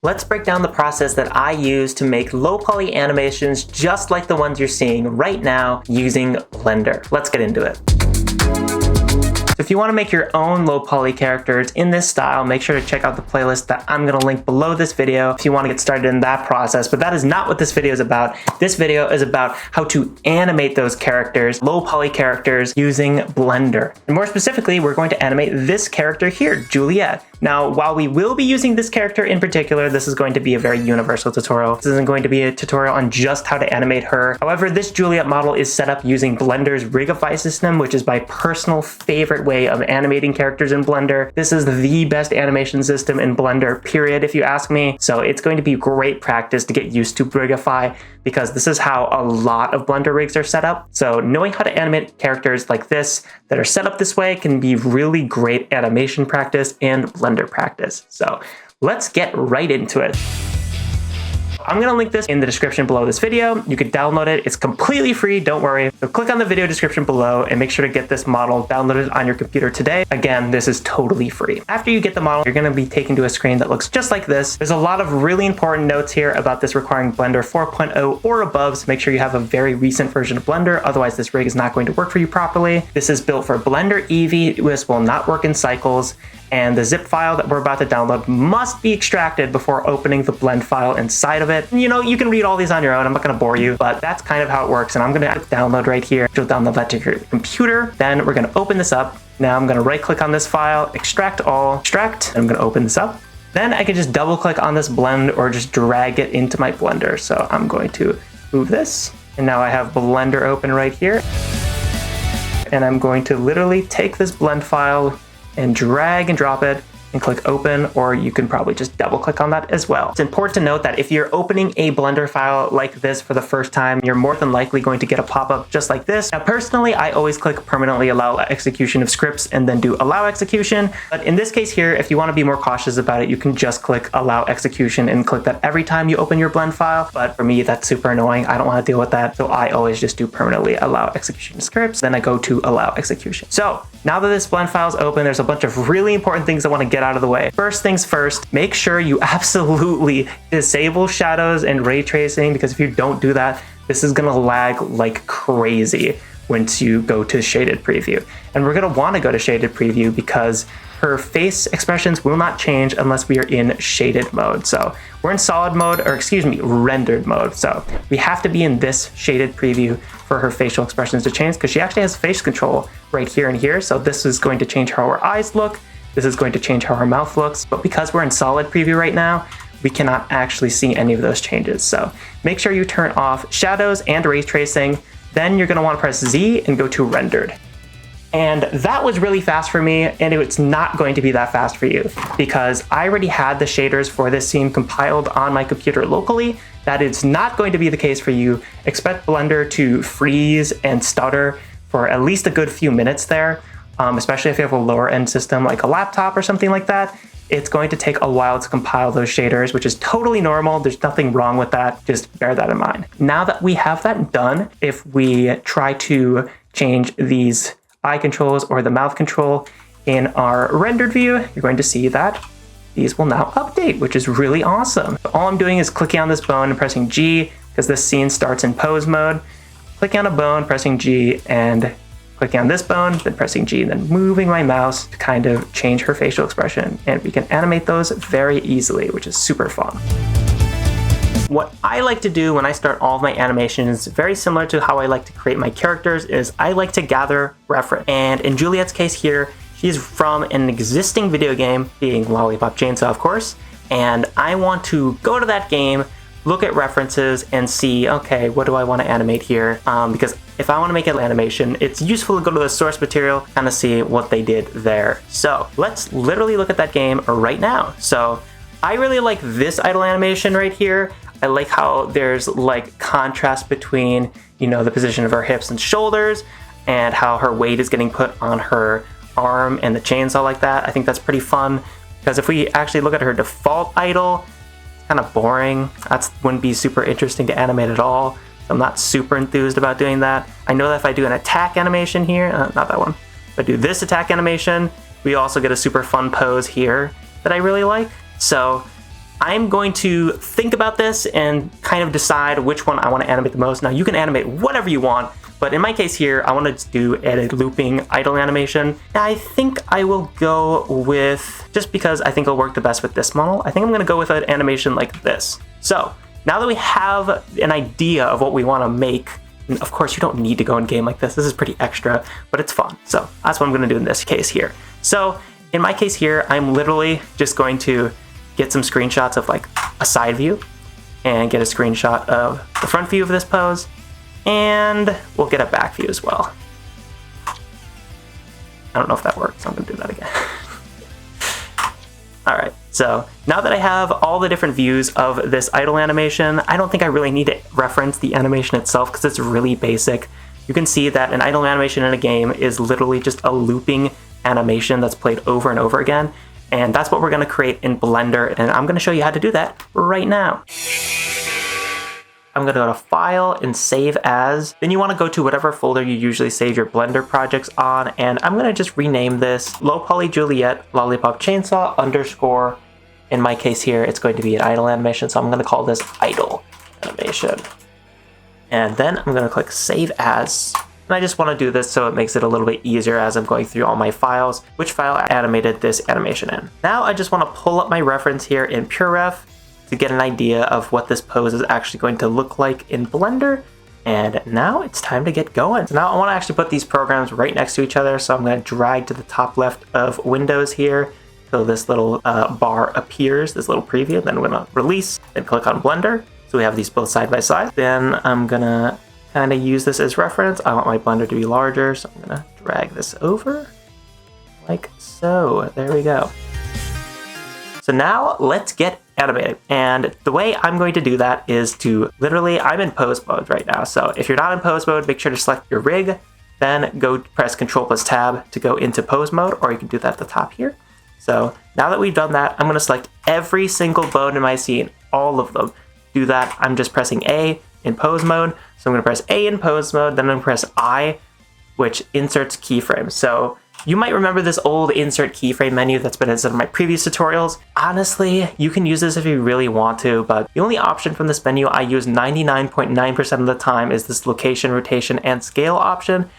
Let's break down the process that I use to make low poly animations just like the ones you're seeing right now using Blender. Let's get into it. So if you want to make your own low poly characters in this style, make sure to check out the playlist that I'm going to link below this video if you want to get started in that process. But that is not what this video is about. This video is about how to animate those characters, low poly characters, using Blender. And more specifically, we're going to animate this character here, Juliet. Now, while we will be using this character in particular, this is going to be a very universal tutorial. This isn't going to be a tutorial on just how to animate her. However, this Juliet model is set up using Blender's Rigify system, which is my personal favorite way of animating characters in Blender. This is the best animation system in Blender, period, if you ask me. So it's going to be great practice to get used to Rigify because this is how a lot of Blender rigs are set up. So knowing how to animate characters like this that are set up this way can be really great animation practice and Blender practice. So let's get right into it. I'm going to link this in the description below this video. You can download it. It's completely free, don't worry. So click on the video description below and make sure to get this model downloaded on your computer today. Again, this is totally free. After you get the model, you're going to be taken to a screen that looks just like this. There's a lot of really important notes here about this requiring Blender 4.0 or above, so make sure you have a very recent version of Blender. Otherwise, this rig is not going to work for you properly. This is built for Blender Eevee. This will not work in cycles. And the zip file that we're about to download must be extracted before opening the blend file inside of it. You know, you can read all these on your own. I'm not going to bore you, but that's kind of how it works. And I'm going to download right here. You'll download that to your computer. Then we're going to open this up. Now I'm going to right click on this file, extract all, extract. And I'm going to open this up. Then I can just double click on this blend or just drag it into my Blender. So I'm going to move this. And now I have Blender open right here. And I'm going to literally take this blend file and drag and drop it and click open, or you can probably just double click on that as well. It's important to note that if you're opening a Blender file like this for the first time, you're more than likely going to get a pop-up just like this. Now, personally, I always click permanently allow execution of scripts and then do allow execution. But in this case here, if you want to be more cautious about it, you can just click allow execution and click that every time you open your blend file. But for me, that's super annoying. I don't want to deal with that. So I always just do permanently allow execution of scripts. Then I go to allow execution. So now that this blend file is open, there's a bunch of really important things I want to get out of the way. First things first, make sure you absolutely disable shadows and ray tracing, because if you don't do that, this is going to lag like crazy once you go to shaded preview. And we're going to want to go to shaded preview because her face expressions will not change unless we are in shaded mode. So we're in solid mode, or excuse me, rendered mode. So we have to be in this shaded preview for her facial expressions to change, because she actually has face control right here and here. So this is going to change how her eyes look. This is going to change how her mouth looks. But because we're in solid preview right now, we cannot actually see any of those changes. So make sure you turn off shadows and ray tracing. Then you're going to want to press Z and go to rendered. And that was really fast for me, and it's not going to be that fast for you because I already had the shaders for this scene compiled on my computer locally. That is not going to be the case for you. Expect Blender to freeze and stutter for at least a good few minutes there, especially if you have a lower end system like a laptop or something like that. It's going to take a while to compile those shaders, which is totally normal. There's nothing wrong with that. Just bear that in mind. Now that we have that done, if we try to change these eye controls or the mouth control in our rendered view, you're going to see that these will now update, which is really awesome. So all I'm doing is clicking on this bone and pressing G, because this scene starts in pose mode. Clicking on a bone, pressing G, and clicking on this bone, then pressing G, and then moving my mouse to kind of change her facial expression. And we can animate those very easily, which is super fun. What I like to do when I start all of my animations, very similar to how I like to create my characters, is I like to gather reference. And in Juliet's case here, she's from an existing video game, being Lollipop Chainsaw, of course. And I want to go to that game, look at references, and see, okay, what do I want to animate here? Because if I want to make an animation, it's useful to go to the source material, kind of see what they did there. So let's literally look at that game right now. So I really like this idle animation right here. I like how there's like contrast between, you know, the position of her hips and shoulders and how her weight is getting put on her arm and the chainsaw like that. I think that's pretty fun, because if we actually look at her default idle, it's kind of boring. That wouldn't be super interesting to animate at all. So I'm not super enthused about doing that. I know that if I do an attack animation here, not that one, if I do this attack animation, we also get a super fun pose here that I really like. So I'm going to think about this and kind of decide which one I want to animate the most. Now you can animate whatever you want, but in my case here, I want to do a looping idle animation. I think I will go with, just because I think it'll work the best with this model, I think I'm going to go with an animation like this. So now that we have an idea of what we want to make, and of course you don't need to go in game like this. This is pretty extra, but it's fun. So that's what I'm going to do in this case here. So in my case here, I'm literally just going to get some screenshots of like a side view and get a screenshot of the front view of this pose, and we'll get a back view as well. I don't know if that worked, so I'm gonna do that again. All right, so now that I have all the different views of this idle animation, I don't think I really need to reference the animation itself because it's really basic. You can see that an idle animation in a game is literally just a looping animation that's played over and over again. And that's what we're going to create in Blender, and I'm going to show you how to do that right now. I'm going to go to File and Save As. Then you want to go to whatever folder you usually save your Blender projects on, and I'm going to just rename this Low Poly Juliet Lollipop Chainsaw _ in my case here, it's going to be an idle animation, so I'm going to call this idle animation. And then I'm going to click Save As. And I just want to do this so it makes it a little bit easier as I'm going through all my files, which file I animated this animation in. Now I just want to pull up my reference here in PureRef to get an idea of what this pose is actually going to look like in Blender. And now it's time to get going. So now I want to actually put these programs right next to each other. So I'm going to drag to the top left of Windows here so this little bar appears, this little preview. Then I'm going to release and click on Blender. So we have these both side by side. Then I'm going to kind of use this as reference. I want my Blender to be larger, so I'm gonna drag this over like so. There we go. So now let's get animating. And the way I'm going to do that is to literally, I'm in pose mode right now. So if you're not in pose mode, make sure to select your rig, then go press Ctrl+Tab to go into pose mode, or you can do that at the top here. So now that we've done that, I'm gonna select every single bone in my scene, all of them. To do that, I'm just pressing A in pose mode. So I'm going to press A in pose mode, then I'm going to press I, which inserts keyframes. So you might remember this old insert keyframe menu that's been in some of my previous tutorials. Honestly, you can use this if you really want to, but the only option from this menu I use 99.9% of the time is this location, rotation, and scale option.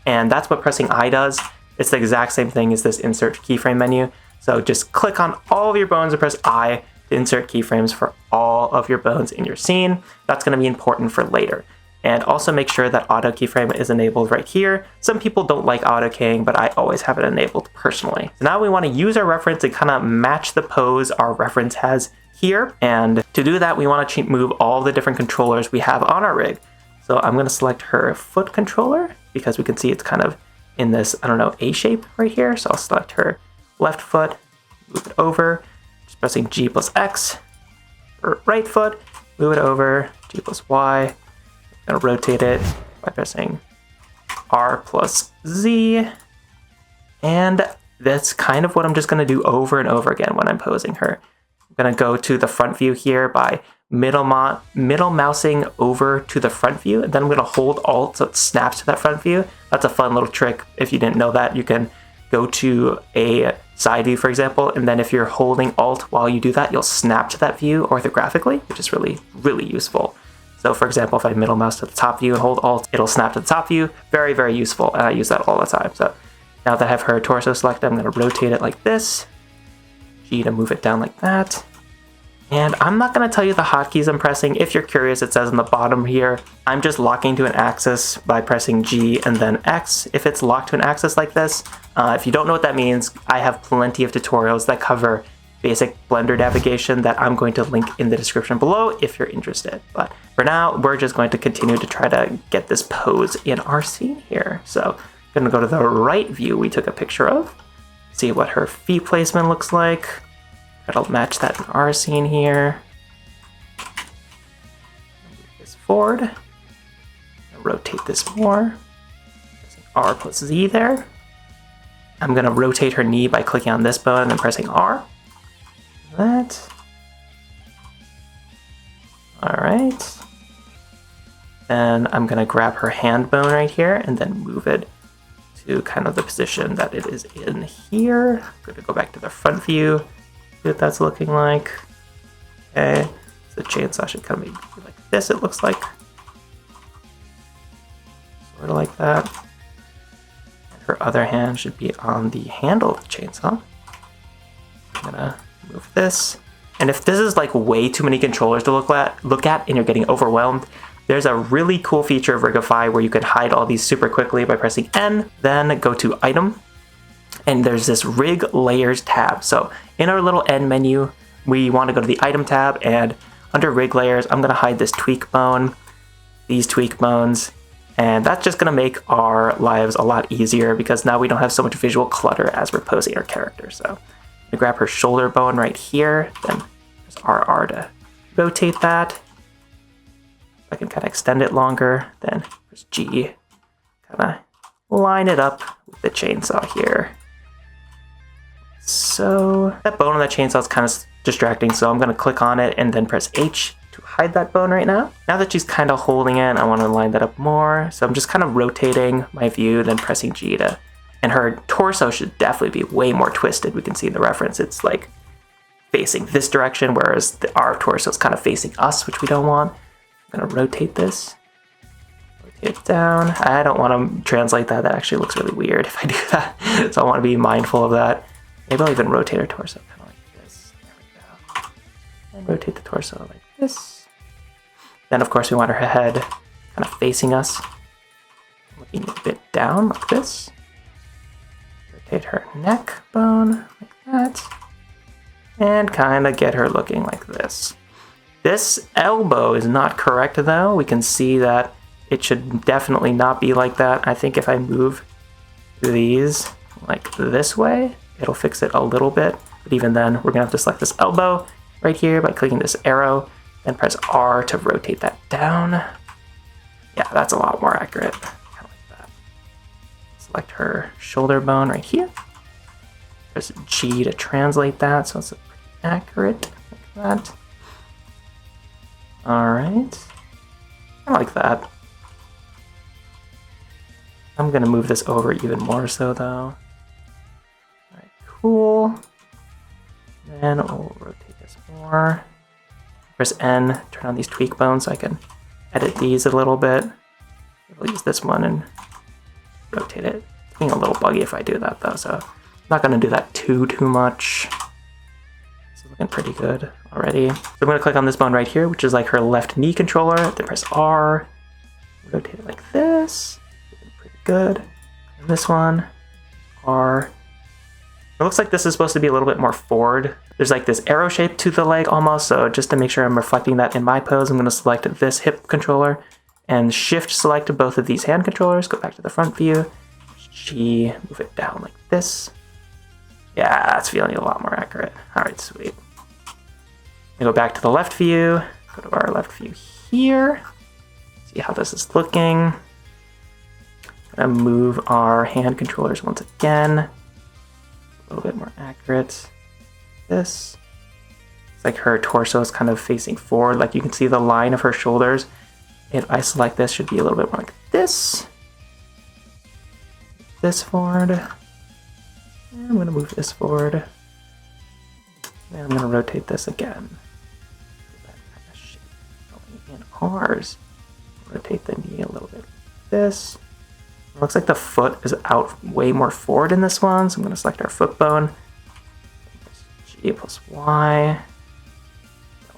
And that's what pressing I does. It's the exact same thing as this insert keyframe menu. So just click on all of your bones and press I to insert keyframes for all of your bones in your scene. That's going to be important for later. And also make sure that auto keyframe is enabled right here. Some people don't like auto keying, but I always have it enabled personally. So now we want to use our reference and kind of match the pose our reference has here. And to do that, we want to move all the different controllers we have on our rig. So I'm going to select her foot controller because we can see it's kind of in this, I don't know, A shape right here. So I'll select her left foot, move it over, just pressing G+X. Her right foot, move it over, G+Y. I'm gonna rotate it by pressing R+Z. And that's kind of what I'm just gonna do over and over again when I'm posing her. I'm gonna go to the front view here by middle mousing over to the front view, and then I'm gonna hold Alt so it snaps to that front view. That's a fun little trick. If you didn't know that, you can go to a side view, for example, and then if you're holding Alt while you do that, you'll snap to that view orthographically, which is really, really useful. So for example, if I middle mouse to the top view and hold Alt, it'll snap to the top view. Very, very useful, and I use that all the time. So now that I have her torso selected, I'm gonna rotate it like this, G to move it down like that. And I'm not gonna tell you the hotkeys I'm pressing. If you're curious, it says on the bottom here, I'm just locking to an axis by pressing G and then X if it's locked to an axis like this. If you don't know what that means, I have plenty of tutorials that cover basic Blender navigation that I'm going to link in the description below if you're interested. But for now, we're just going to continue to try to get this pose in our scene here. So I'm gonna go to the right view we took a picture of, see what her feet placement looks like. Try to match that in our scene here. Move this forward. Rotate this more. R+Z there. I'm gonna rotate her knee by clicking on this bone and pressing R. That. All right. Then I'm gonna grab her hand bone right here and then move it to kind of the position that it is in here. I'm gonna go back to the front view, see what that's looking like. Okay, so the chainsaw should kind of be like this, it looks like. Sort of like that. And her other hand should be on the handle of the chainsaw. I'm gonna move this. And if this is like way too many controllers to look at and you're getting overwhelmed, there's a really cool feature of Rigify where you can hide all these super quickly by pressing N, then go to Item, and there's this Rig Layers tab. So in our little N menu, we want to go to the Item tab, and under Rig Layers, I'm going to hide this tweak bone, these tweak bones, and that's just going to make our lives a lot easier because now we don't have so much visual clutter as we're posing our character. So I'm going to grab her shoulder bone right here, then there's RR to rotate that. I can kind of extend it longer, then there's G, kind of line it up with the chainsaw here. So that bone on the chainsaw is kind of distracting, so I'm going to click on it and then press H to hide that bone right now. Now that she's kind of holding it, I want to line that up more, so I'm just kind of rotating my view, then pressing G to, and her torso should definitely be way more twisted. We can see in the reference it's like facing this direction, whereas our torso is kind of facing us, which we don't want. I'm going to rotate this, rotate it down. I don't want to translate that. That actually looks really weird if I do that. So I want to be mindful of that. Maybe I'll even rotate her torso kind of like this. There we go. And rotate the torso like this. Then of course we want her head kind of facing us, looking a bit down like this. Rotate her neck bone like that. And kind of get her looking like this. This elbow is not correct though. We can see that it should definitely not be like that. I think if I move these like this way, it'll fix it a little bit. But even then, we're gonna have to select this elbow right here by clicking this arrow, then press R to rotate that down. Yeah, that's a lot more accurate. Kind of like that. Select her shoulder bone right here. Press G to translate that, so it's pretty accurate like that. Alright, I like that. I'm gonna move this over even more so though. Alright, cool. Then we'll rotate this more. Press N, turn on these tweak bones so I can edit these a little bit. We'll use this one and rotate it. It's being a little buggy if I do that though, so I'm not gonna do that too much. Looking pretty good already. So I'm going to click on this bone right here, which is like her left knee controller. Then press R, rotate it like this. Looking pretty good. And this one, R. It looks like this is supposed to be a little bit more forward. There's like this arrow shape to the leg almost, so just to make sure I'm reflecting that in my pose, I'm going to select this hip controller and shift select both of these hand controllers. Go back to the front view. G, move it down like this. Yeah, that's feeling a lot more accurate. All right, sweet. We go back to the left view, go to our left view here, see how this is looking. Gonna move our hand controllers once again, a little bit more accurate. This, it's like her torso is kind of facing forward, like you can see the line of her shoulders. If I select this, should be a little bit more like this. This forward. And I'm gonna move this forward. And I'm gonna rotate this again. In R's, rotate the knee a little bit like this. It looks like the foot is out way more forward in this one, so I'm going to select our foot bone. G plus Y.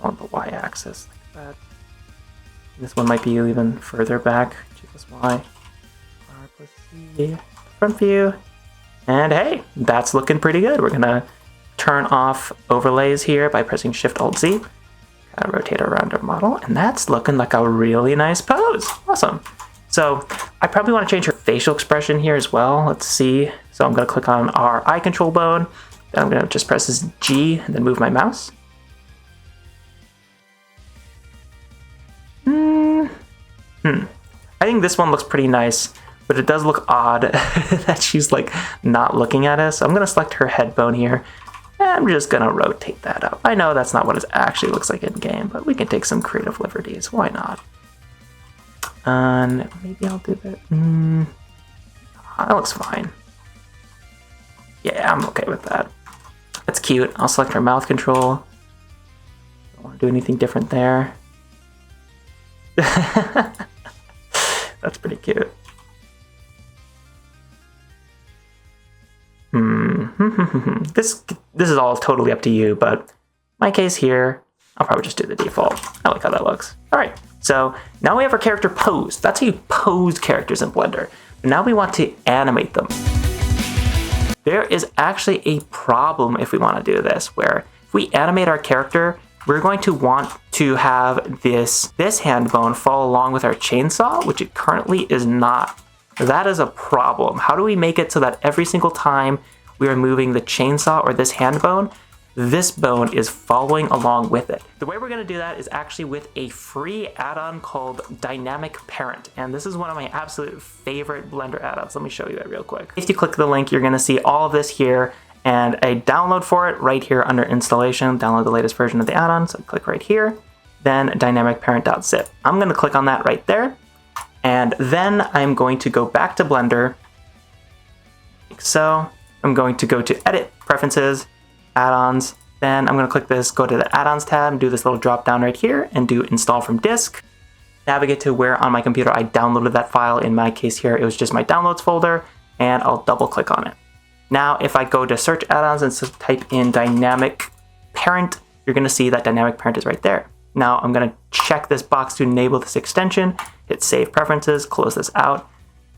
On the Y axis like that. This one might be even further back. G plus Y. R plus C. Front view. And hey, that's looking pretty good. We're going to turn off overlays here by pressing Shift Alt Z. Kind of rotate around our model, and that's looking like a really nice pose. Awesome. So I probably want to change her facial expression here as well. Let's see. So I'm going to click on our eye control bone. Then I'm going to just press this G and then move my mouse. I think this one looks pretty nice, but it does look odd that she's like not looking at us. So I'm going to select her head bone here. I'm just gonna rotate that up. I know that's not what it actually looks like in game, but we can take some creative liberties. Why not? And maybe I'll do that. That looks fine. Yeah, I'm okay with that. That's cute. I'll select our mouth control. want to do anything different there. That's pretty cute. This is all totally up to you, but my case here, I'll probably just do the default. I like how that looks. All right, so now we have our character posed. That's how you pose characters in Blender. But now we want to animate them. There is actually a problem if we want to do this, where if we animate our character, we're going to want to have this hand bone fall along with our chainsaw, which it currently is not. That is a problem. How do we make it so that every single time we are moving the chainsaw or this hand bone, this bone is following along with it? The way we're going to do that is actually with a free add-on called Dynamic Parent. And this is one of my absolute favorite Blender add-ons. Let me show you that real quick. If you click the link, you're going to see all of this here and a download for it right here under installation. Download the latest version of the add-on. So click right here, then dynamicparent.zip. I'm going to click on that right there. And then I'm going to go back to Blender, like so. I'm going to go to Edit, Preferences, Add-ons. Then I'm going to click this, go to the Add-ons tab, and do this little drop down right here, and do Install from Disk. Navigate to where on my computer I downloaded that file. In my case here, it was just my Downloads folder, and I'll double click on it. Now, if I go to Search Add-ons and type in Dynamic Parent, you're going to see that Dynamic Parent is right there. Now I'm going to check this box to enable this extension, hit Save Preferences, close this out,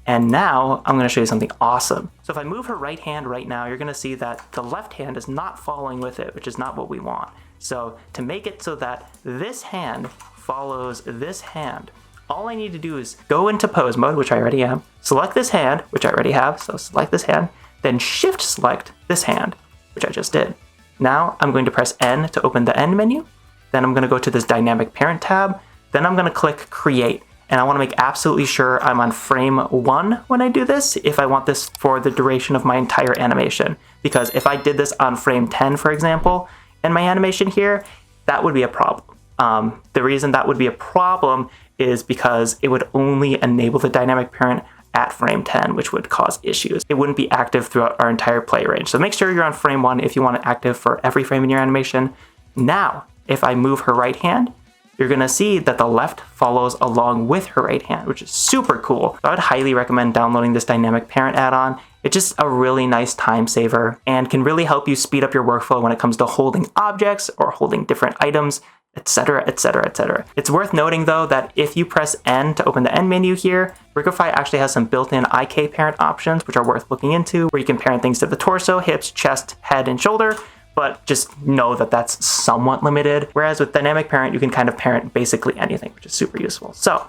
and now I'm going to show you something awesome. So if I move her right hand right now, you're going to see that the left hand is not following with it, which is not what we want. So to make it so that this hand follows this hand, all I need to do is go into pose mode, which I already am, select this hand, which I already have, so select this hand, then shift select this hand, which I just did. Now I'm going to press N to open the end menu. Then I'm going to go to this Dynamic Parent tab. Then I'm going to click Create. And I want to make absolutely sure I'm on frame 1 when I do this, if I want this for the duration of my entire animation. Because if I did this on frame 10, for example, in my animation here, that would be a problem. The reason that would be a problem is because it would only enable the Dynamic Parent at frame 10, which would cause issues. It wouldn't be active throughout our entire play range. So make sure you're on frame 1 if you want it active for every frame in your animation. Now, if I move her right hand, you're going to see that the left follows along with her right hand, which is super cool. I would highly recommend downloading this Dynamic Parent add-on. It's just a really nice time saver and can really help you speed up your workflow when it comes to holding objects or holding different items, etc., etc., etc. It's worth noting though that if you press N to open the end menu here, Rigify actually has some built-in IK parent options, which are worth looking into, where you can parent things to the torso, hips, chest, head, and shoulder. But just know that that's somewhat limited. Whereas with Dynamic Parent, you can kind of parent basically anything, which is super useful. So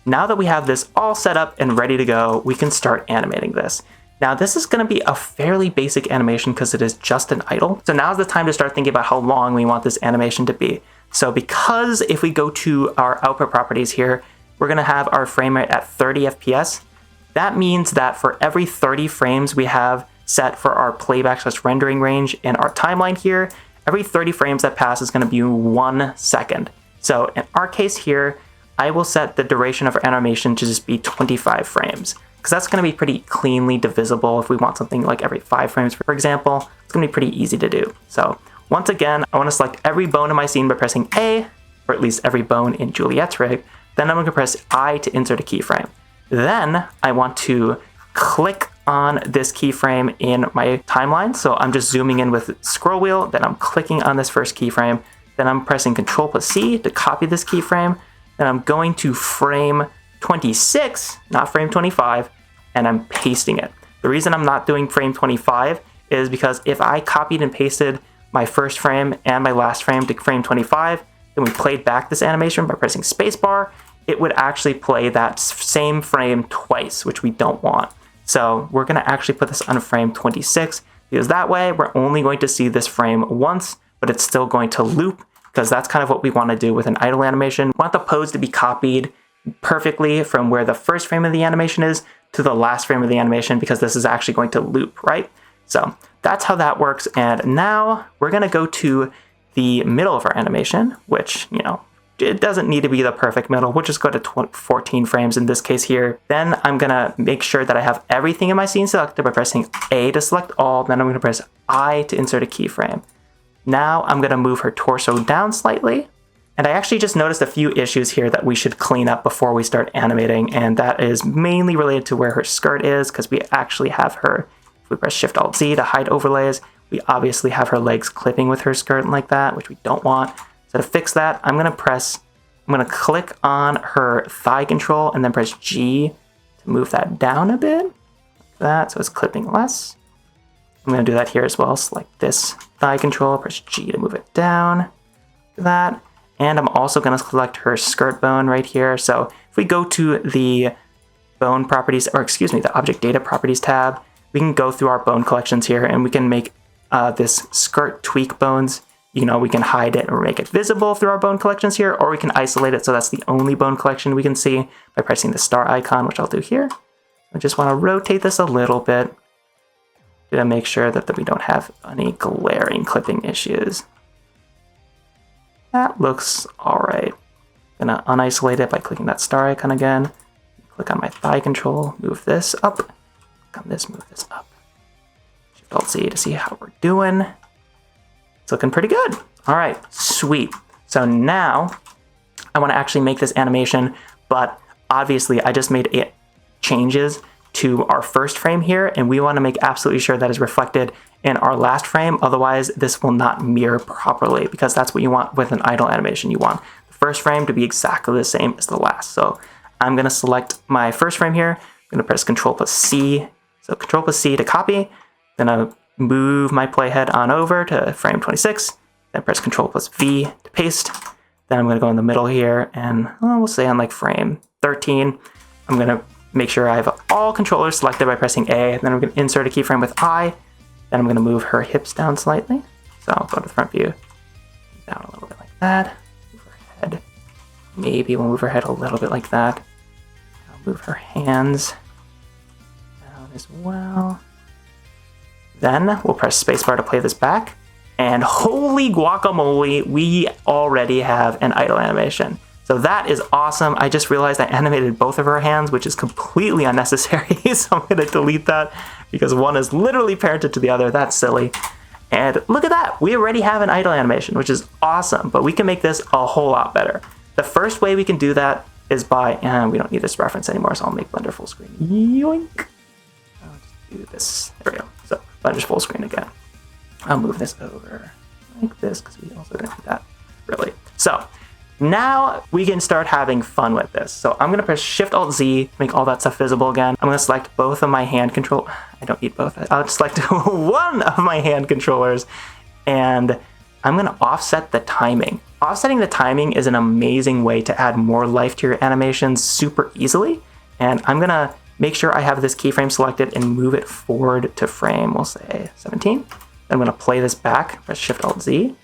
now that we have this all set up and ready to go, we can start animating this. Now this is going to be a fairly basic animation because it is just an idle. So now's the time to start thinking about how long we want this animation to be. So because if we go to our output properties here, we're going to have our frame rate at 30 FPS. That means that for every 30 frames we have set for our playback/rendering range in our timeline here, every 30 frames that pass is going to be 1 second. So in our case here, I will set the duration of our animation to just be 25 frames, because that's going to be pretty cleanly divisible. If we want something like every 5 frames, for example, it's going to be pretty easy to do. So once again, I want to select every bone in my scene by pressing A, or at least every bone in Juliet's rig. Then I'm going to press I to insert a keyframe. Then I want to click on this keyframe in my timeline. So I'm just zooming in with scroll wheel, then I'm clicking on this first keyframe, then I'm pressing Ctrl+C to copy this keyframe, then I'm going to frame 26, not frame 25, and I'm pasting it. The reason I'm not doing frame 25 is because if I copied and pasted my first frame and my last frame to frame 25, then we played back this animation by pressing spacebar, it would actually play that same frame twice, which we don't want. So we're going to actually put this on frame 26, because that way we're only going to see this frame once, but it's still going to loop, because that's kind of what we want to do with an idle animation. We want the pose to be copied perfectly from where the first frame of the animation is to the last frame of the animation, because this is actually going to loop, right? So that's how that works. And now we're going to go to the middle of our animation, which, you know, it doesn't need to be the perfect middle. We'll just go to 14 frames in this case here. Then I'm going to make sure that I have everything in my scene selected by pressing A to select all. Then I'm going to press I to insert a keyframe. Now I'm going to move her torso down slightly. And I actually just noticed a few issues here that we should clean up before we start animating, and that is mainly related to where her skirt is, because we actually have her, if we press Shift-Alt-Z to hide overlays, we obviously have her legs clipping with her skirt like that, which we don't want. So to fix that, I'm going to click on her thigh control and then press G to move that down a bit, like that, so it's clipping less. I'm going to do that here as well, select this thigh control, press G to move it down, like that. And I'm also going to select her skirt bone right here. So if we go to the bone properties, or excuse me, the object data properties tab, we can go through our bone collections here and we can make this skirt tweak bones. You know, we can hide it or make it visible through our bone collections here, or we can isolate it so that's the only bone collection we can see by pressing the star icon, which I'll do here. I just want to rotate this a little bit to make sure that we don't have any glaring clipping issues. That looks all right. I'm gonna unisolate it by clicking that star icon again. Click on my thigh control, move this up. Click on this, move this up. Shift-Alt-Z to see how we're doing. It's looking pretty good. All right, sweet. So now I want to actually make this animation, but obviously I just made it changes to our first frame here, and we want to make absolutely sure that is reflected in our last frame. Otherwise, this will not mirror properly, because that's what you want with an idle animation. You want the first frame to be exactly the same as the last. So I'm going to select my first frame here. I'm going to press Control+C. So Control+C to copy. Then I'll move my playhead on over to frame 26. Then press Control+V to paste. Then I'm going to go in the middle here, and we'll say on like frame 13. I'm going to make sure I have all controllers selected by pressing A. Then I'm going to insert a keyframe with I. Then I'm going to move her hips down slightly. So I'll go to the front view, down a little bit like that. Move her head. Maybe we'll move her head a little bit like that. I'll move her hands down as well. Then we'll press spacebar to play this back. And holy guacamole, we already have an idle animation. So that is awesome. I just realized I animated both of her hands, which is completely unnecessary. So I'm going to delete that because one is literally parented to the other. That's silly. And look at that. We already have an idle animation, which is awesome. But we can make this a whole lot better. The first way we can do that is by, and we don't need this reference anymore, so I'll make Blender full screen. Yoink. I'll just do this. There we go. So Blender's full screen again. I'll move this over like this because we also didn't do that really. So now we can start having fun with this. So I'm going to press Shift-Alt-Z to make all that stuff visible again. I'm going to select both of my hand control. I don't need both. I'll select one of my hand controllers, and I'm going to offset the timing. Offsetting the timing is an amazing way to add more life to your animations super easily. And I'm going to make sure I have this keyframe selected and move it forward to frame, we'll say 17. I'm going to play this back, press Shift-Alt-Z.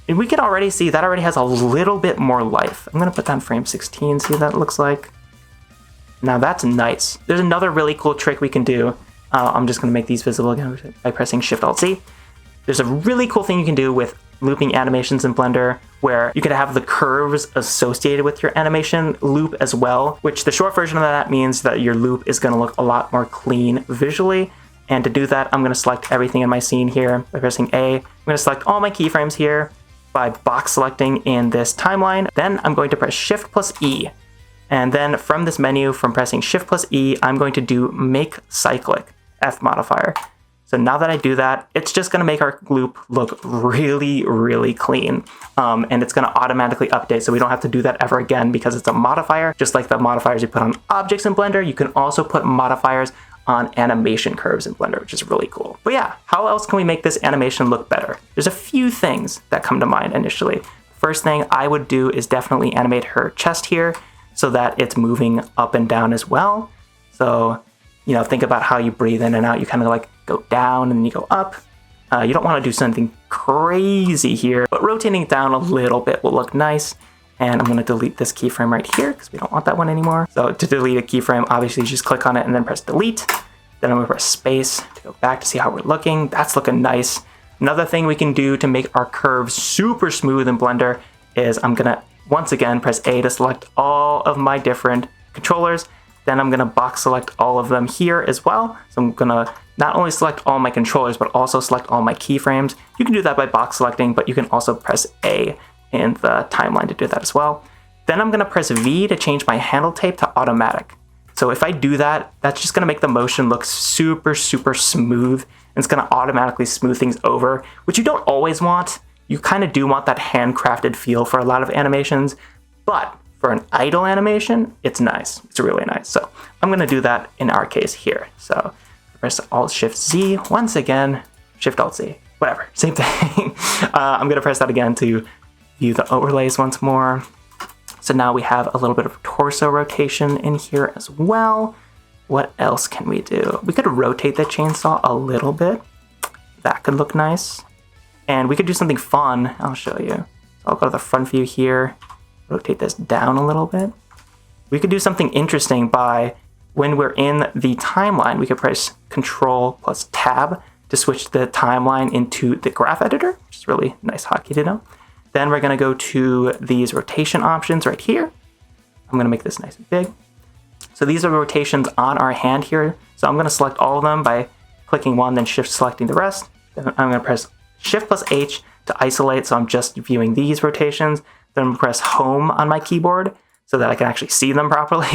And we can already see that already has a little bit more life. I'm going to put down frame 16, see what that looks like. Now that's nice. There's another really cool trick we can do. I'm just going to make these visible again by pressing Shift-Alt-Z. There's a really cool thing you can do with looping animations in Blender where you could have the curves associated with your animation loop as well, which the short version of that means that your loop is going to look a lot more clean visually. And to do that, I'm going to select everything in my scene here by pressing A. I'm going to select all my keyframes here by box selecting in this timeline. Then I'm going to press Shift+E. And then from this menu, from pressing Shift+E, I'm going to do Make Cyclic, F modifier. So now that I do that, it's just going to make our loop look really, really clean. And it's going to automatically update, so we don't have to do that ever again because it's a modifier. Just like the modifiers you put on objects in Blender, you can also put modifiers on animation curves in Blender, which is really cool. But yeah, how else can we make this animation look better? There's a few things that come to mind initially. First thing I would do is definitely animate her chest here so that it's moving up and down as well. So, you know, think about how you breathe in and out. You kind of like go down and you go up. You don't want to do something crazy here, but rotating it down a little bit will look nice. And I'm going to delete this keyframe right here because we don't want that one anymore. So to delete a keyframe, obviously you just click on it and then press delete. Then I'm going to press space to go back to see how we're looking. That's looking nice. Another thing we can do to make our curves super smooth in Blender is I'm going to, once again, press A to select all of my different controllers. Then I'm going to box select all of them here as well. So I'm going to not only select all my controllers, but also select all my keyframes. You can do that by box selecting, but you can also press A in the timeline to do that as well. Then I'm going to press V to change my handle tape to automatic. So if I do that, that's just going to make the motion look super, super smooth. And it's going to automatically smooth things over, which you don't always want. You kind of do want that handcrafted feel for a lot of animations, but for an idle animation, it's nice. It's really nice. So I'm going to do that in our case here. So press Alt-Shift-Z once again, Shift-Alt-Z, whatever, same thing. I'm going to press that again to view the overlays once more. So now we have a little bit of torso rotation in here as well. What else can we do? We could rotate the chainsaw a little bit. That could look nice. And we could do something fun. I'll show you. So I'll go to the front view here, rotate this down a little bit. We could do something interesting by, when we're in the timeline, we could press Control plus Tab to switch the timeline into the graph editor, which is really nice hotkey to know. Then we're going to go to these rotation options right here. I'm going to make this nice and big. So these are rotations on our hand here. So I'm going to select all of them by clicking one, then shift selecting the rest. Then I'm going to press Shift plus H to isolate, so I'm just viewing these rotations. Then I'm going to press Home on my keyboard so that I can actually see them properly,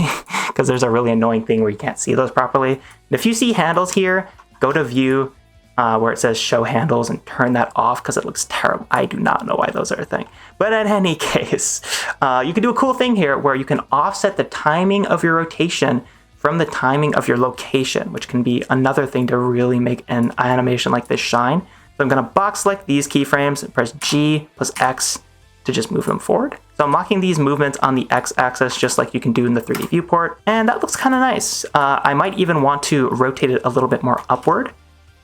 because there's a really annoying thing where you can't see those properly. And if you see handles here, go to View, where it says Show Handles, and turn that off because it looks terrible. I do not know why those are a thing. But in any case, you can do a cool thing here where you can offset the timing of your rotation from the timing of your location, which can be another thing to really make an animation like this shine. So I'm going to box select these keyframes and press G plus X to just move them forward. So I'm locking these movements on the X axis just like you can do in the 3D viewport, and that looks kind of nice. I might even want to rotate it a little bit more upward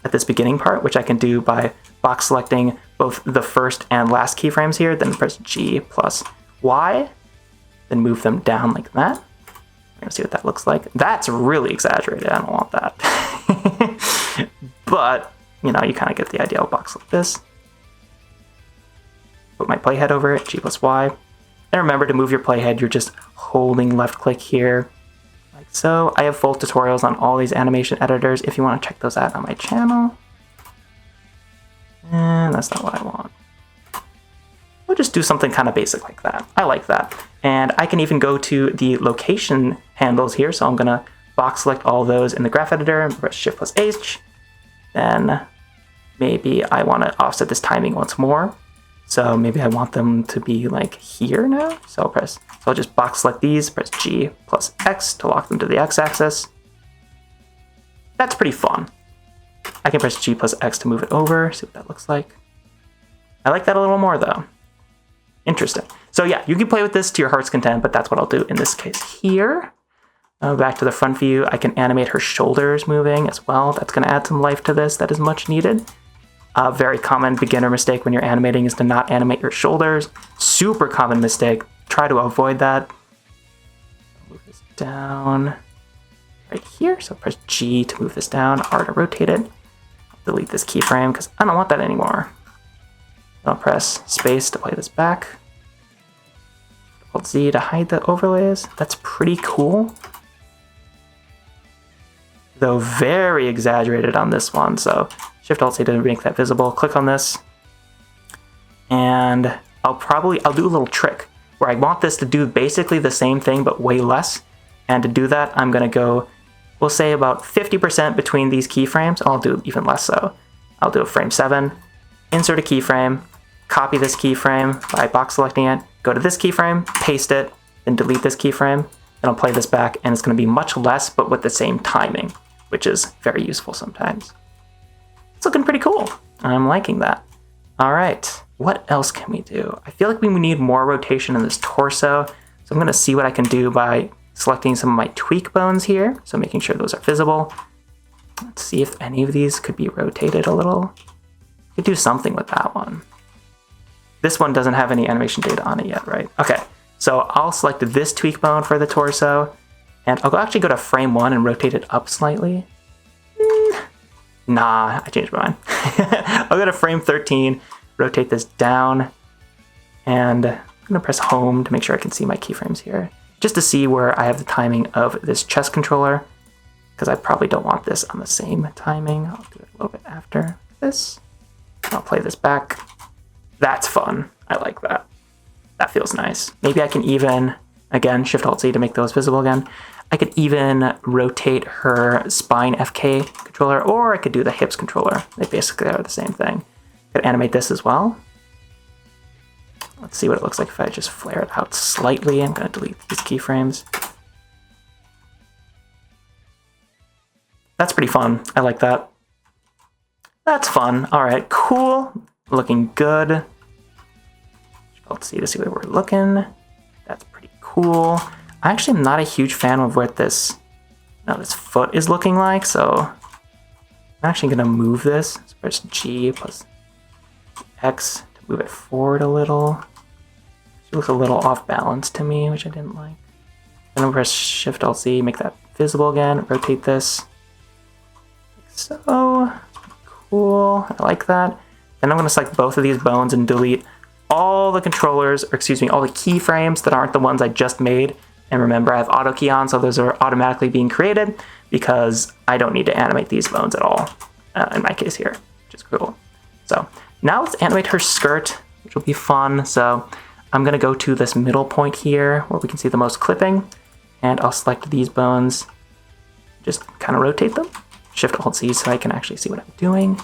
at this beginning part, which I can do by box selecting both the first and last keyframes here, then press G plus Y, then move them down like that. We're gonna see what that looks like. That's really exaggerated, I don't want that. But, you know, you kind of get the idea. I'll box like this. Put my playhead over it, G plus Y. And remember, to move your playhead, you're just holding left click here, like so. I have full tutorials on all these animation editors if you want to check those out on my channel. And that's not what I want. We'll just do something kind of basic like that. I like that. And I can even go to the location handles here. So I'm gonna box select all those in the graph editor and press Shift plus H. Then maybe I want to offset this timing once more. So maybe I want them to be like here now. So I'll just box select these, press G plus X to lock them to the X axis. That's pretty fun. I can press G plus X to move it over, see what that looks like. I like that a little more though. Interesting. So yeah, you can play with this to your heart's content, but that's what I'll do in this case here. Back to the front view, I can animate her shoulders moving as well. That's going to add some life to this. That is much needed. A very common beginner mistake when you're animating is to not animate your shoulders. Super common mistake. Try to avoid that. Move this down right here. So press G to move this down, R to rotate it. I'll delete this keyframe because I don't want that anymore. I'll press space to play this back. Alt Z to hide the overlays. That's pretty cool. Though very exaggerated on this one, so Shift Alt Z to make that visible. Click on this, and I'll do a little trick where I want this to do basically the same thing but way less. And to do that, I'm gonna go, we'll say about 50% between these keyframes. I'll do even less so. I'll do a frame 7, insert a keyframe, copy this keyframe by box selecting it, go to this keyframe, paste it, then delete this keyframe, and I'll play this back, and it's gonna be much less but with the same timing, which is very useful sometimes. It's looking pretty cool. I'm liking that. All right, what else can we do? I feel like we need more rotation in this torso, so I'm gonna see what I can do by selecting some of my tweak bones here, so making sure those are visible. Let's see if any of these could be rotated a little. Could do something with that one. This one doesn't have any animation data on it yet, right? Okay, so I'll select this tweak bone for the torso, and I'll actually go to frame 1 and rotate it up slightly. Nah, I changed my mind. I'll go to frame 13, rotate this down, and I'm gonna press home to make sure I can see my keyframes here, just to see where I have the timing of this chest controller, because I probably don't want this on the same timing. I'll do it a little bit after this. I'll play this back. That's fun. I like that. That feels nice. Maybe I can even, again, Shift-Alt-Z to make those visible again. I could even rotate her spine FK controller, or I could do the hips controller. They basically are the same thing. I could animate this as well. Let's see what it looks like if I just flare it out slightly. I'm going to delete these keyframes. That's pretty fun. I like that. That's fun. All right, cool. Looking good. Let's see to see where we're looking. That's pretty cool. I actually am not a huge fan of what this foot is looking like, so I'm actually gonna move this. So press G plus X to move it forward a little. It looks a little off balance to me, which I didn't like. Then I'll press Shift Alt Z, make that visible again, rotate this. Like so. Cool. I like that. Then I'm gonna select both of these bones and delete all the controllers, or excuse me, all the keyframes that aren't the ones I just made. And remember, I have auto key on, so those are automatically being created because I don't need to animate these bones at all, in my case here, which is cool. So now let's animate her skirt, which will be fun. So I'm gonna go to this middle point here where we can see the most clipping, and I'll select these bones, just kind of rotate them, Shift-Alt-Z so I can actually see what I'm doing.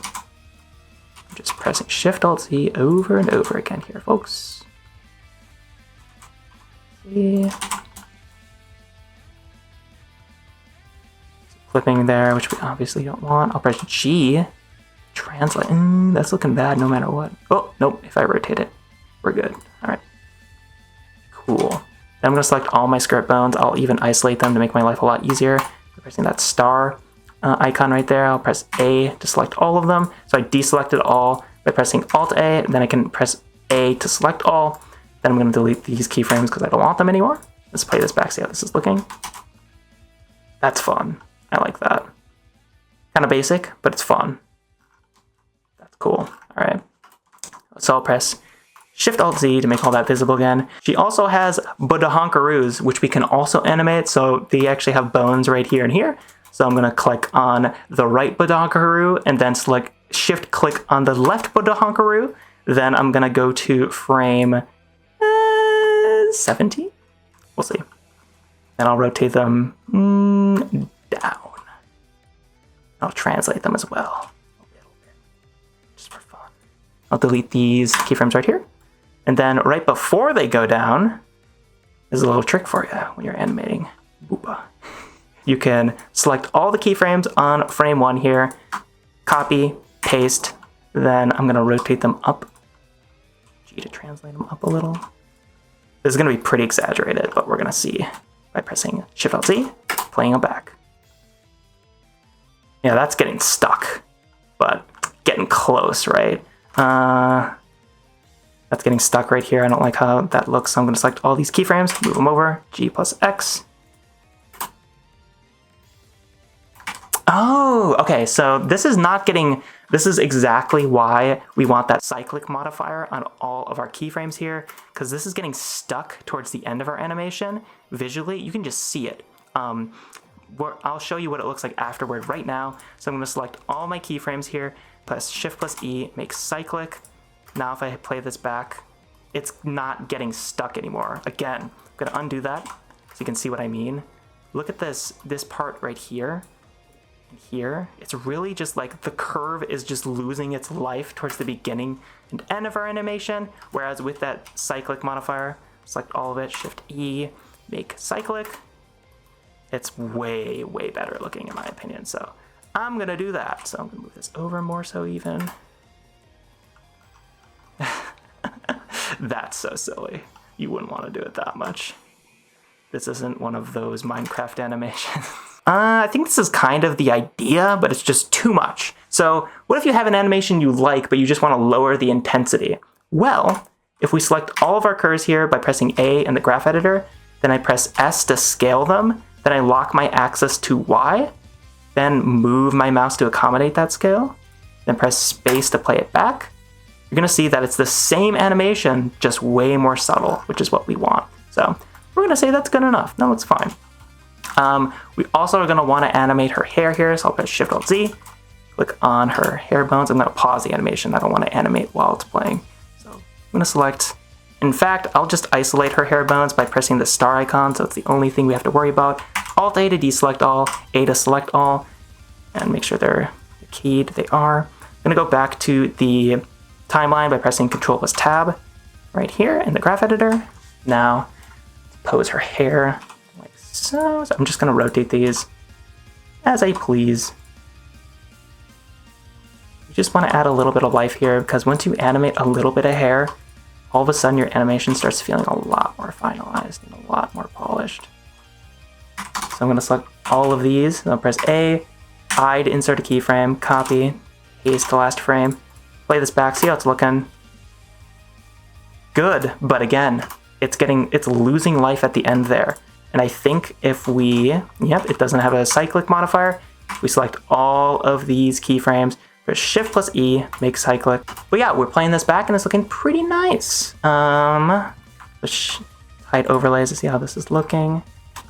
I'm just pressing Shift-Alt-Z over and over again here, folks. See. Clipping there, which we obviously don't want. I'll press G, translate. That's looking bad no matter what. Oh, nope, if I rotate it, we're good. All right, cool. Then I'm gonna select all my skirt bones. I'll even isolate them to make my life a lot easier. By pressing that star icon right there, I'll press A to select all of them. So I deselected all by pressing Alt-A, then I can press A to select all. Then I'm gonna delete these keyframes because I don't want them anymore. Let's play this back, see how this is looking. That's fun. I like that. Kind of basic, but it's fun. That's cool. All right. So I'll press Shift-Alt-Z to make all that visible again. She also has Budahonkaroos, which we can also animate. So they actually have bones right here and here. So I'm going to click on the right Budahonkaroo and then select Shift-click on the left Budahonkaroo. Then I'm going to go to frame 17. We'll see. And I'll rotate them down. I'll translate them as well a little bit, just for fun. I'll delete these keyframes right here. And then right before they go down, there's a little trick for you when you're animating. Boopa. You can select all the keyframes on frame 1 here, copy, paste, then I'm gonna rotate them up. G to translate them up a little. This is gonna be pretty exaggerated, but we're gonna see by pressing Shift-Alt-Z, playing them back. Yeah, that's getting stuck, but getting close, right? That's getting stuck right here. I don't like how that looks, so I'm gonna select all these keyframes, move them over, G plus X. Oh, okay, so this is exactly why we want that cyclic modifier on all of our keyframes here, because this is getting stuck towards the end of our animation. Visually, you can just see it. I'll show you what it looks like afterward right now. So I'm going to select all my keyframes here, press Shift plus E, make cyclic. Now if I play this back, it's not getting stuck anymore. Again, I'm going to undo that so you can see what I mean. Look at this part right here and here. It's really just like the curve is just losing its life towards the beginning and end of our animation, whereas with that cyclic modifier, select all of it, Shift E, make cyclic. It's way, way better looking in my opinion, so I'm gonna do that. So I'm gonna move this over more so even. That's so silly. You wouldn't want to do it that much. This isn't one of those Minecraft animations. I think this is kind of the idea, but it's just too much. So what if you have an animation you like, but you just want to lower the intensity? Well, if we select all of our curves here by pressing A in the graph editor, then I press S to scale them, then I lock my axis to Y, then move my mouse to accommodate that scale, then press space to play it back, you're gonna see that it's the same animation, just way more subtle, which is what we want. So we're gonna say that's good enough. No, it's fine. We also are gonna wanna animate her hair here, so I'll press Shift-Alt-Z, click on her hair bones. I'm gonna pause the animation. I don't wanna animate while it's playing. So I'm gonna select In fact, I'll just isolate her hair bones by pressing the star icon, so it's the only thing we have to worry about. Alt A to deselect all, A to select all, and make sure they're keyed. They are. I'm gonna go back to the timeline by pressing Control plus Tab right here in the graph editor. Now, pose her hair like so. So I'm just gonna rotate these as I please. You just wanna add a little bit of life here because once you animate a little bit of hair, all of a sudden your animation starts feeling a lot more finalized and a lot more polished. So I'm gonna select all of these, and I'll press A, I to insert a keyframe, copy, paste the last frame, play this back, see how it's looking. Good, but again, it's losing life at the end there. And I think if we, yep, it doesn't have a cyclic modifier. If we select all of these keyframes, press Shift plus E, make cyclic. But yeah, we're playing this back and it's looking pretty nice. Let's hide overlays to see how this is looking.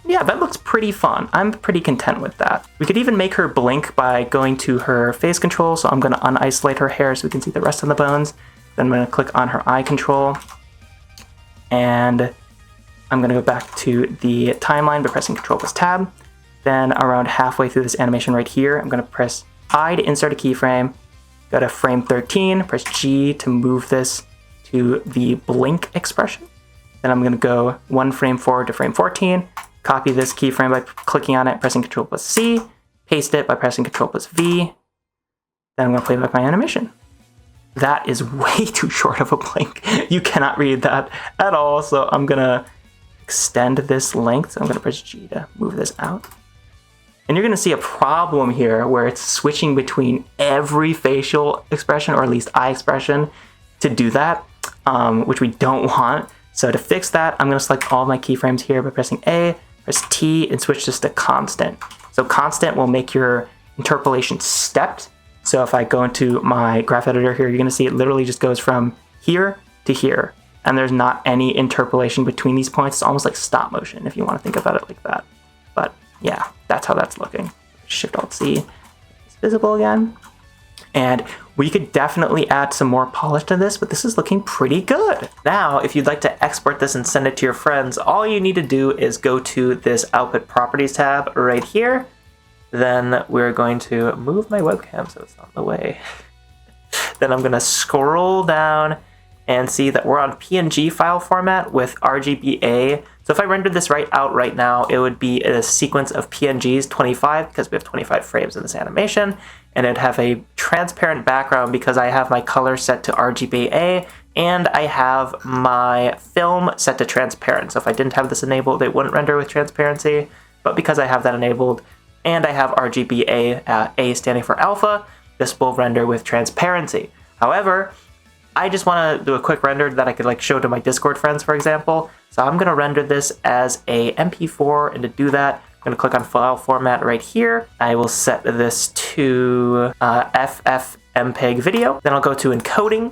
Yeah, that looks pretty fun. I'm pretty content with that. We could even make her blink by going to her face control. So I'm gonna unisolate her hair so we can see the rest of the bones. Then I'm gonna click on her eye control. And I'm gonna go back to the timeline by pressing Control plus Tab. Then around halfway through this animation right here, I'm gonna press I to insert a keyframe, go to frame 13, press G to move this to the blink expression. Then I'm gonna go one frame forward to frame 14, copy this keyframe by clicking on it, pressing Control plus C, paste it by pressing Control plus V. Then I'm gonna play back my animation. That is way too short of a blink. You cannot read that at all, so I'm gonna extend this length. So I'm gonna press G to move this out. And you're gonna see a problem here where it's switching between every facial expression, or at least eye expression, to do that, which we don't want. So to fix that, I'm gonna select all my keyframes here by pressing A, press T, and switch this to constant. So constant will make your interpolation stepped. So if I go into my graph editor here, you're gonna see it literally just goes from here to here. And there's not any interpolation between these points. It's almost like stop motion if you wanna think about it like that. But yeah, that's how that's looking. Shift Alt C, it's visible again. And we could definitely add some more polish to this, but this is looking pretty good. Now, if you'd like to export this and send it to your friends, all you need to do is go to this Output Properties tab right here. Then we're going to move my webcam so it's not in the way. Then I'm gonna scroll down and see that we're on PNG file format with RGBA. So if I rendered this out right now, it would be a sequence of PNGs 25 because we have 25 frames in this animation, and it'd have a transparent background because I have my color set to RGBA and I have my film set to transparent. So if I didn't have this enabled, it wouldn't render with transparency, but because I have that enabled and I have RGBA, A standing for alpha, this will render with transparency. However, I just want to do a quick render that I could show to my Discord friends, for example. So I'm going to render this as a MP4, and to do that, I'm going to click on File Format right here. I will set this to FFmpeg video. Then I'll go to Encoding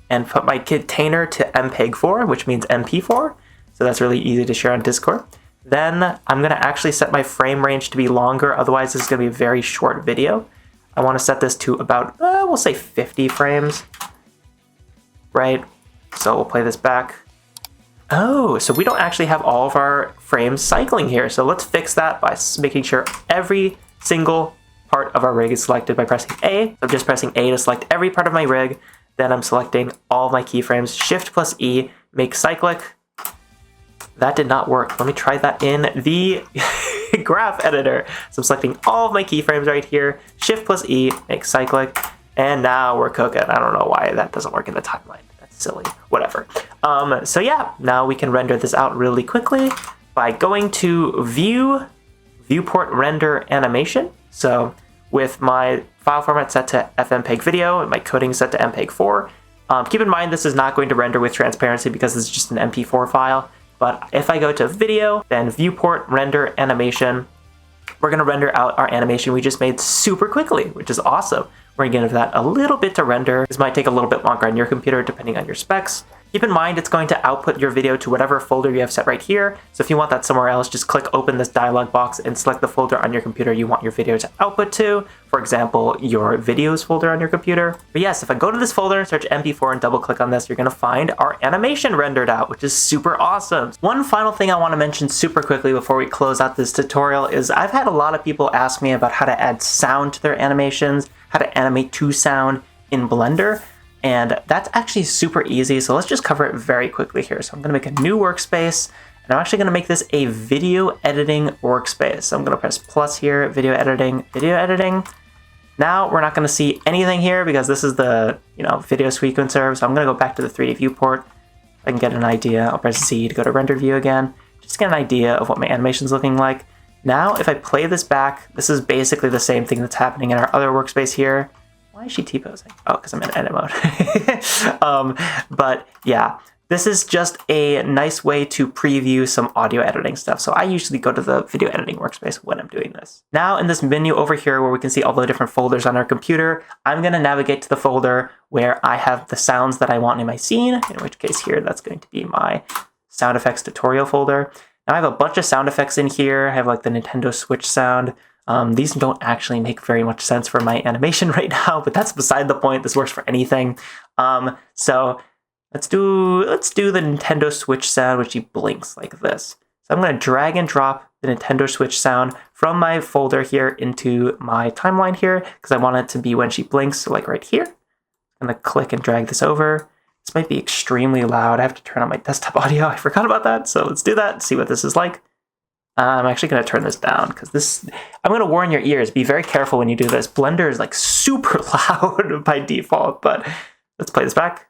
and put my container to MPEG-4, which means MP4. So that's really easy to share on Discord. Then I'm going to actually set my frame range to be longer, otherwise this is going to be a very short video. I want to set this to about, we'll say 50 frames. Right, so we'll play this back. Oh, so we don't actually have all of our frames cycling here. So let's fix that by making sure every single part of our rig is selected by pressing A. I'm just pressing A to select every part of my rig. Then I'm selecting all of my keyframes. Shift plus E, make cyclic. That did not work. Let me try that in the graph editor. So I'm selecting all of my keyframes right here. Shift plus E, make cyclic. And now we're cooking. I don't know why that doesn't work in the timeline. That's silly. Whatever. So yeah, now we can render this out really quickly by going to View, Viewport Render Animation. So with my file format set to FMPEG video and my coding set to MPEG-4, keep in mind this is not going to render with transparency because this is just an MP4 file. But if I go to Video, then Viewport Render Animation, we're going to render out our animation we just made super quickly, which is awesome. We're going to give that a little bit to render. This might take a little bit longer on your computer depending on your specs. Keep in mind it's going to output your video to whatever folder you have set right here. So if you want that somewhere else, just click open this dialog box and select the folder on your computer you want your video to output to. For example, your videos folder on your computer. But yes, if I go to this folder, search MP4 and double click on this, you're gonna find our animation rendered out, which is super awesome. One final thing I wanna mention super quickly before we close out this tutorial is I've had a lot of people ask me about how to add sound to their animations, how to animate to sound in Blender. And that's actually super easy, so let's just cover it very quickly here. So I'm gonna make a new workspace, and I'm actually gonna make this a video editing workspace. So I'm gonna press plus here, video editing, video editing. Now we're not gonna see anything here because this is the video sequencer, so I'm gonna go back to the 3D viewport. If I can get an idea, I'll press Z to go to render view again, just to get an idea of what my animation's looking like. Now if I play this back, this is basically the same thing that's happening in our other workspace here. Why is she T-posing? Oh, because I'm in edit mode. But yeah, this is just a nice way to preview some audio editing stuff. So I usually go to the video editing workspace when I'm doing this. Now in this menu over here where we can see all the different folders on our computer, I'm gonna navigate to the folder where I have the sounds that I want in my scene, in which case here, that's going to be my sound effects tutorial folder. Now I have a bunch of sound effects in here. I have like the Nintendo Switch sound. These don't actually make very much sense for my animation right now, but that's beside the point. This works for anything. So let's do the Nintendo Switch sound, which he blinks like this. So I'm going to drag and drop the Nintendo Switch sound from my folder here into my timeline here, because I want it to be when she blinks, so like right here. I'm going to click and drag this over. This might be extremely loud. I have to turn on my desktop audio. I forgot about that. So let's do that and see what this is like. I'm actually going to turn this down because I'm going to warn your ears. Be very careful when you do this. Blender is like super loud by default, but let's play this back.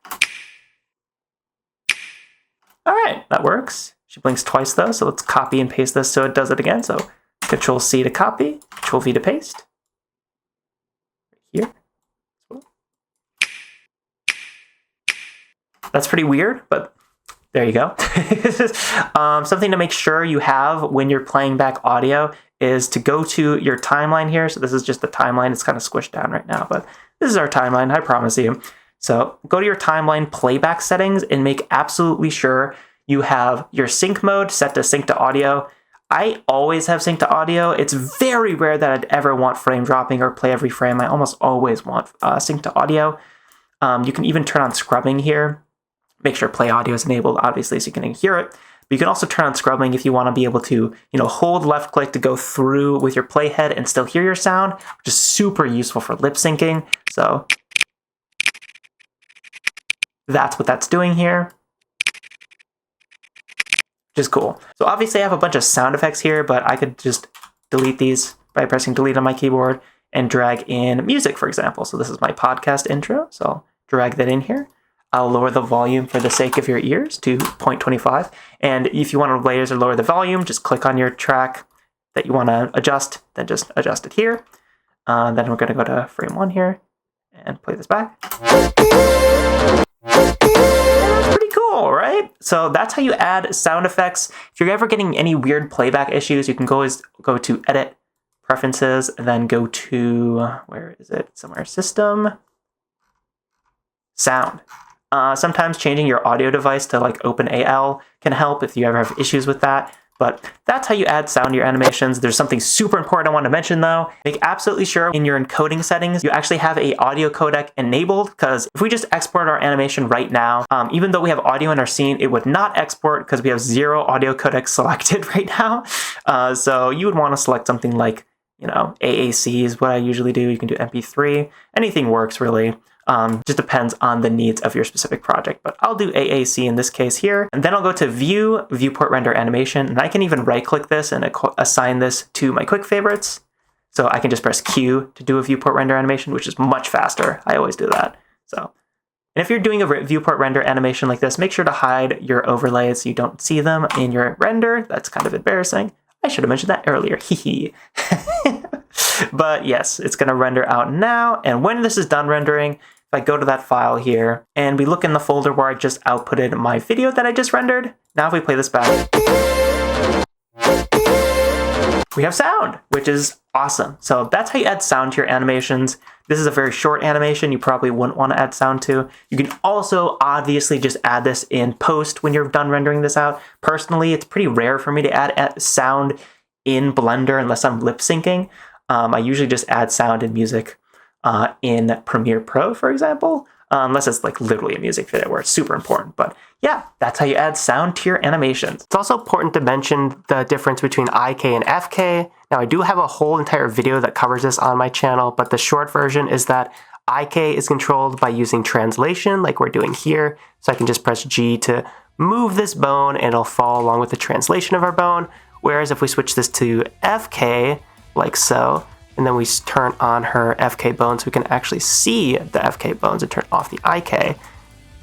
All right, that works. She blinks twice though, so let's copy and paste this so it does it again. So Control C to copy, Control V to paste. Here. That's pretty weird, but there you go. Something to make sure you have when you're playing back audio is to go to your timeline here. So this is just the timeline. It's kind of squished down right now, but this is our timeline, I promise you. So go to your timeline playback settings and make absolutely sure you have your sync mode set to sync to audio. I always have sync to audio. It's very rare that I'd ever want frame dropping or play every frame. I almost always want sync to audio. You can even turn on scrubbing here. Make sure play audio is enabled, obviously, so you can hear it. But you can also turn on scrubbing if you want to be able to, hold left click to go through with your playhead and still hear your sound, which is super useful for lip syncing. So that's what that's doing here, which is cool. So obviously I have a bunch of sound effects here, but I could just delete these by pressing delete on my keyboard and drag in music, for example. So this is my podcast intro, so I'll drag that in here. I'll lower the volume for the sake of your ears to 0.25. And if you want to raise or lower the volume, just click on your track that you want to adjust, then just adjust it here. Then we're going to go to frame 1 here and play this back. That's pretty cool, right? So that's how you add sound effects. If you're ever getting any weird playback issues, you can always go to Edit, Preferences, and then go to, where is it? Somewhere, System, Sound. Sometimes changing your audio device to like OpenAL can help if you ever have issues with that. But that's how you add sound to your animations. There's something super important I want to mention though. Make absolutely sure in your encoding settings, you actually have a audio codec enabled, because if we just export our animation right now, even though we have audio in our scene, it would not export because we have 0 audio codec selected right now. So you would want to select something like, AAC is what I usually do. You can do MP3. Anything works really. Just depends on the needs of your specific project, but I'll do AAC in this case here. And then I'll go to View, Viewport Render Animation, and I can even right-click this and assign this to my quick favorites. So I can just press Q to do a Viewport Render Animation, which is much faster. I always do that. So, and if you're doing a viewport render animation like this, make sure to hide your overlays so you don't see them in your render. That's kind of embarrassing. I should have mentioned that earlier. Hee. But yes, it's going to render out now. And when this is done rendering, if I go to that file here and we look in the folder where I just outputted my video that I just rendered, now if we play this back, we have sound, which is awesome. So that's how you add sound to your animations. This is a very short animation. You probably wouldn't want to add sound to. You can also obviously just add this in post when you're done rendering this out. Personally, it's pretty rare for me to add sound in Blender unless I'm lip syncing. I usually just add sound and music in Premiere Pro, for example, unless it's like literally a music video where it's super important. But yeah, that's how you add sound to your animations. It's also important to mention the difference between IK and FK. Now, I do have a whole entire video that covers this on my channel, but the short version is that IK is controlled by using translation like we're doing here. So I can just press G to move this bone and it'll fall along with the translation of our bone. Whereas if we switch this to FK, like so, and then we turn on her FK bone so we can actually see the FK bones and turn off the IK.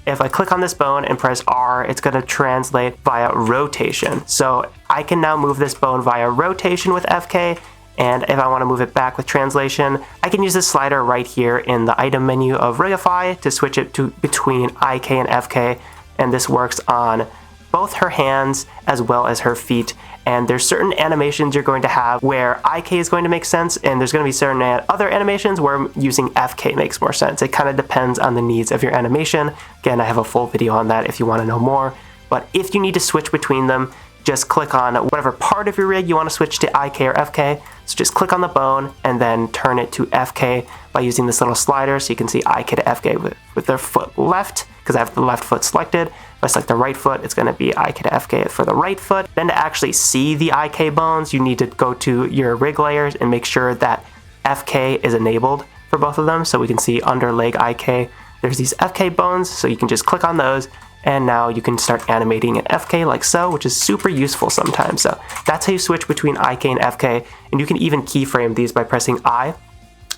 If I click on this bone and press R, it's going to translate via rotation. So I can now move this bone via rotation with FK, and if I want to move it back with translation, I can use this slider right here in the item menu of Rigify to switch it to between IK and FK, and this works on both her hands as well as her feet. And there's certain animations you're going to have where IK is going to make sense, and there's going to be certain other animations where using FK makes more sense. It kind of depends on the needs of your animation. Again, I have a full video on that if you want to know more. But if you need to switch between them, just click on whatever part of your rig you want to switch to IK or FK. So just click on the bone and then turn it to FK by using this little slider so you can see IK to FK with their foot left, because I have the left foot selected. If I select the right foot, it's going to be IK to FK for the right foot. Then to actually see the IK bones, you need to go to your rig layers and make sure that FK is enabled for both of them. So we can see under leg IK, there's these FK bones. So you can just click on those, and now you can start animating an FK like so, which is super useful sometimes. So that's how you switch between IK and FK. And you can even keyframe these by pressing I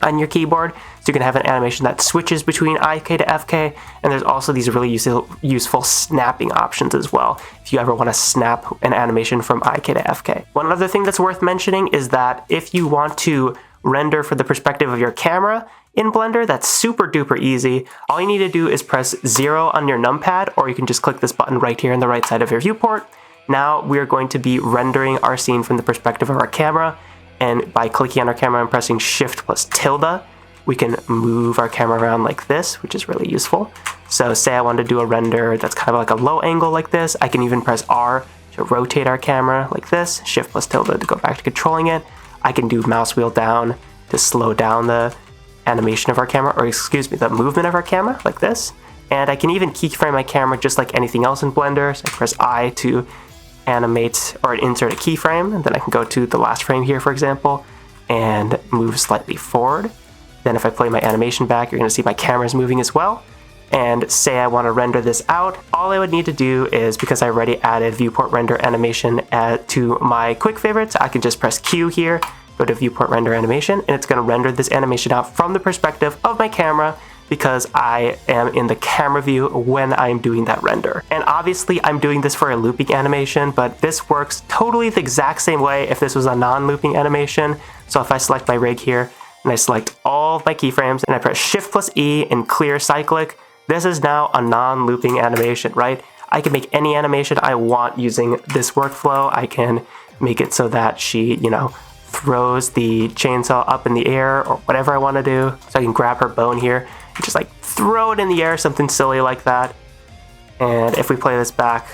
on your keyboard, so you can have an animation that switches between IK to FK, and there's also these really useful snapping options as well, if you ever want to snap an animation from IK to FK. One other thing that's worth mentioning is that if you want to render for the perspective of your camera in Blender, that's super duper easy. All you need to do is press 0 on your numpad, or you can just click this button right here on the right side of your viewport. Now we are going to be rendering our scene from the perspective of our camera. And by clicking on our camera and pressing Shift plus tilde, we can move our camera around like this, which is really useful. So say I want to do a render that's kind of like a low angle like this, I can even press R to rotate our camera like this, Shift plus tilde to go back to controlling it. I can do mouse wheel down to slow down the animation of our camera, or excuse me, the movement of our camera like this. And I can even keyframe my camera just like anything else in Blender. So I press I to animate or insert a keyframe, and then I can go to the last frame here, for example, and move slightly forward. Then if I play my animation back, you're going to see my camera's moving as well. And say I want to render this out, all I would need to do is, because I already added viewport render animation to my quick favorites, I can just press Q here, go to viewport render animation, and it's going to render this animation out from the perspective of my camera, because I am in the camera view when I'm doing that render. And obviously I'm doing this for a looping animation, but this works totally the exact same way if this was a non-looping animation. So if I select my rig here and I select all of my keyframes and I press Shift plus E and clear cyclic, this is now a non-looping animation, right? I can make any animation I want using this workflow. I can make it so that she, throws the chainsaw up in the air or whatever I want to do. So I can grab her bone here and just like throw it in the air, something silly like that. And if we play this back,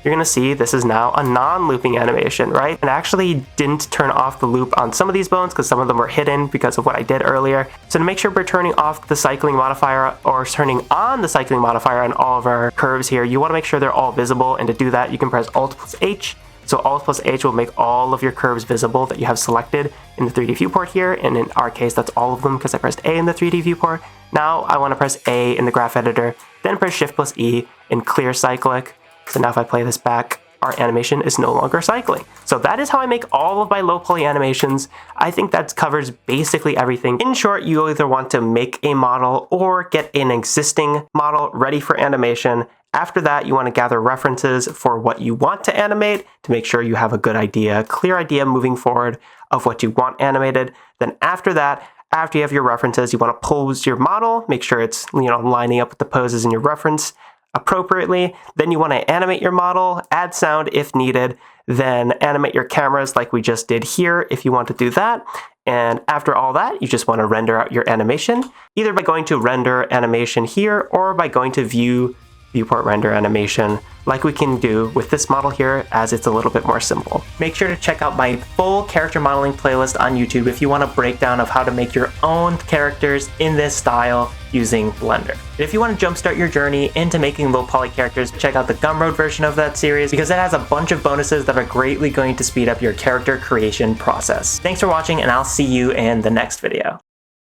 you're gonna see this is now a non-looping animation, right? And I actually didn't turn off the loop on some of these bones because some of them were hidden because of what I did earlier. So to make sure we're turning off the cycling modifier or turning on the cycling modifier on all of our curves here, you wanna make sure they're all visible. And to do that, you can press Alt plus H. So Alt plus H will make all of your curves visible that you have selected in the 3D viewport here. And in our case, that's all of them because I pressed A in the 3D viewport. Now I wanna press A in the graph editor, then press Shift plus E and clear cyclic. So now if I play this back, our animation is no longer cycling. So that is how I make all of my low poly animations. I think that covers basically everything. In short, you either want to make a model or get an existing model ready for animation. After that, you want to gather references for what you want to animate to make sure you have a good idea, clear idea moving forward of what you want animated. Then after that, after you have your references, you want to pose your model, make sure it's lining up with the poses in your reference appropriately. Then you want to animate your model, add sound if needed, then animate your cameras like we just did here if you want to do that. And after all that, you just want to render out your animation, either by going to render animation here or by going to view viewport render animation like we can do with this model here, as it's a little bit more simple. Make sure to check out my full character modeling playlist on YouTube if you want a breakdown of how to make your own characters in this style using Blender. And if you want to jumpstart your journey into making low poly characters, check out the Gumroad version of that series because it has a bunch of bonuses that are greatly going to speed up your character creation process. Thanks for watching, and I'll see you in the next video.